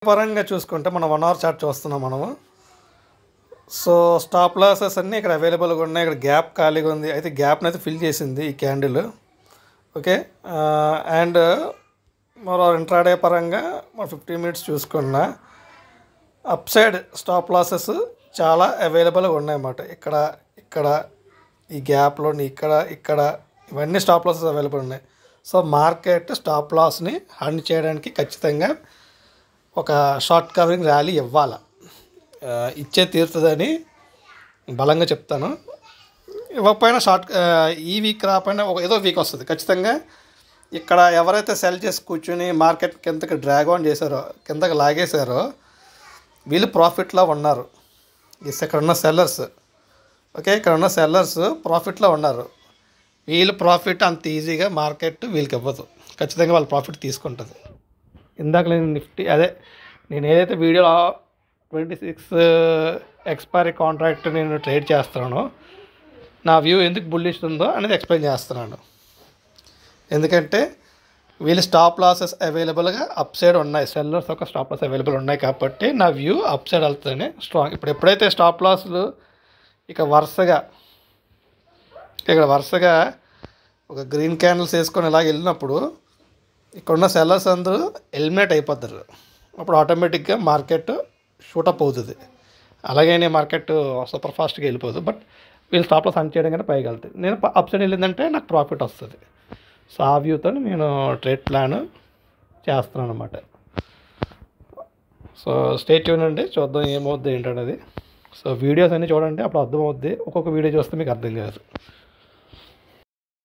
పరంగా చూసుకుంటే మనం 1 అవర్ చార్ట్ చూస్తున్నాం మనము. సో స్టాప్ లాసెస్ అన్నీ ఇక్కడ అవైలబుల్గా ఉన్నాయి. ఇక్కడ గ్యాప్ ఖాళీగా ఉంది, అయితే గ్యాప్ని అయితే ఫిల్ చేసింది ఈ క్యాండిల్. ఓకే, అండ్ మరో ఇంట్రాడే పరంగా మనం 15 మినిట్స్ చూసుకున్నా అప్ సైడ్ స్టాప్ లాసెస్ చాలా అవైలబుల్గా ఉన్నాయన్నమాట. ఇక్కడ ఇక్కడ ఈ గ్యాప్లోని ఇక్కడ ఇవన్నీ స్టాప్ లాసెస్ అవైలబుల్ ఉన్నాయి. సో మార్కెట్ స్టాప్ లాస్ని హండ్ చేయడానికి ఖచ్చితంగా ఒక షార్ట్ కవరింగ్ ర్యాలీ ఇవ్వాలి, ఇచ్చే తీరుతుందని బలంగా చెప్తాను. ఇవ్వకపోయినా ఈ వీక్ రాకపోయినా ఏదో వీక్ వస్తుంది ఖచ్చితంగా. ఇక్కడ ఎవరైతే సెల్ చేసి కూర్చుని మార్కెట్ కిందకి డ్రాగ్ ఆన్ చేశారో, కిందకి లాగేశారో వీళ్ళు ప్రాఫిట్లో ఉన్నారు. ఇక్కడ ఉన్న సెల్లర్స్, ఓకే, ఇక్కడ ఉన్న సెల్లర్స్ ప్రాఫిట్లో ఉన్నారు. వీళ్ళు ప్రాఫిట్ అంత ఈజీగా మార్కెట్ వీళ్ళకి ఇవ్వదు, ఖచ్చితంగా వాళ్ళు ప్రాఫిట్ తీసుకుంటుంది. ఇందాక నేను నేను ఏదైతే వీడియోలో 26 ఎక్స్పైరీ కాంట్రాక్ట్ నేను ట్రేడ్ చేస్తున్నానో నా వ్యూ ఎందుకు బుల్లిష్ ఉందో అనేది ఎక్స్ప్లెయిన్ చేస్తున్నాను. ఎందుకంటే వీళ్ళు స్టాప్ లాసెస్ అవైలబుల్గా అప్ సైడ్ ఉన్నాయి, సెల్లర్స్ ఒక స్టాప్ లాస్ అవైలబుల్ ఉన్నాయి కాబట్టి నా వ్యూ అప్ సైడ్ వెళ్తేనే స్ట్రాంగ్. ఇప్పుడు ఎప్పుడైతే స్టాప్ లాస్లు ఇక్కడ వరుసగా ఒక గ్రీన్ క్యాండిల్స్ వేసుకొని ఇలా వెళ్ళినప్పుడు ఇక్కడున్న సెల్లర్స్ అందరూ ఎలిమినేట్ అయిపోతారు. అప్పుడు ఆటోమేటిక్గా మార్కెట్ షూటప్ అవుతుంది. అలాగే మార్కెట్ సూపర్ ఫాస్ట్గా వెళ్ళిపోదు, బట్ వీళ్ళు స్టాప్ లాస్ అన్ చేయడం కంటే పైకి వెళ్తాయి. నేను అప్ సైడ్ వెళ్ళిందంటే నాకు ప్రాఫిట్ వస్తుంది. సో ఆ వ్యూతో నేను ట్రేడ్ ప్లాన్ చేస్తున్నాను అనమాట. సో స్టే ట్యూన్ అండి, చూద్దాం ఏమవుద్ది ఏంటనేది. సో వీడియోస్ అన్నీ చూడండి, అప్పుడు అర్థమవుద్ది. ఒక్కొక్క వీడియో చూస్తే మీకు అర్థం కాదు.